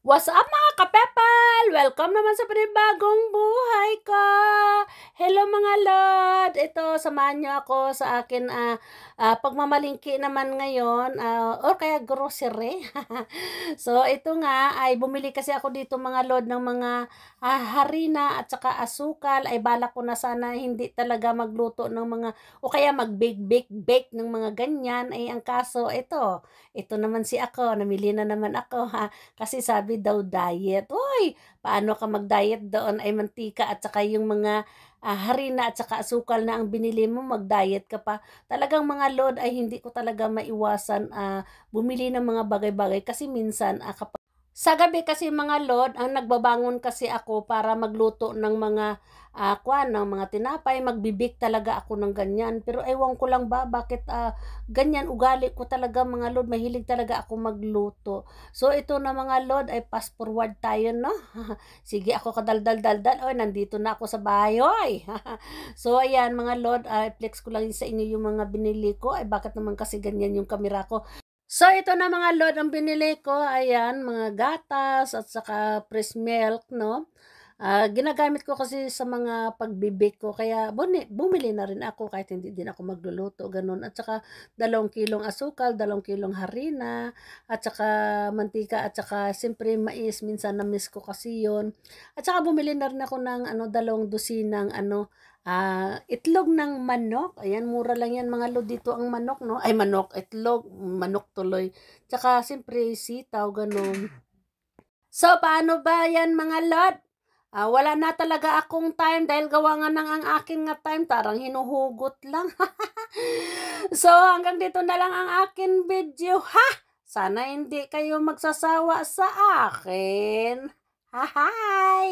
What's up mga kapepal? Welcome naman sa panibagong buhay ko. Hello mga lord. Ito, samahan nyo ako sa akin pagmamalingki naman ngayon or kaya grocery. So ito nga ay bumili kasi ako dito mga lord ng mga harina at saka asukal. Ay balak ko na sana hindi talaga magluto ng mga o kaya mag-bake ng mga ganyan. Ay ang kaso ito naman si ako. Namili na naman ako kasi sabi daw diet. Uy, paano ka mag-diet doon ay mantika at saka yung mga harina at saka asukal na ang binili mo, mag-diet ka pa. Talagang mga load ay hindi ko talaga maiwasan bumili ng mga bagay-bagay kasi minsan kapag sa gabi kasi mga lord, ang nagbabangon kasi ako para magluto ng mga ng mga tinapay, magbibik talaga ako ng ganyan. Pero ewan ko lang ba bakit ganyan ugali ko talaga mga lord, mahilig talaga ako magluto. So ito na mga lord ay fast forward tayo no. Sige ako kadaldal-daldal. Oy, nandito na ako sa bahay. Oy. So ayan mga lord, flex ko lang sa inyo yung mga binili ko. Ay bakit naman kasi ganyan yung kamera ko? So, ito na mga lord ang binili ko. Ayan, mga gatas at saka fresh milk, no? Ginagamit ko kasi sa mga pagbibake ko. Kaya bumili na rin ako kahit hindi din ako magluluto. Ganun. At saka 2 kilong asukal, 2 kilong harina, at saka mantika, at saka siyempre mais. Minsan na-miss ko kasi yon. At saka bumili na rin ako ng 2 dosinang itlog ng manok. Ayan, mura lang yan mga lod dito ang manok, no? Ay, manok, itlog, manok tuloy. Tsaka, siyempre, sitaw, ganun. So, paano ba yan mga lod? Wala na talaga akong time dahil gawa nga ng ang akin nga time, tarang hinuhugot lang. So, hanggang dito na lang ang akin video, ha? Sana hindi kayo magsasawa sa akin. Hi!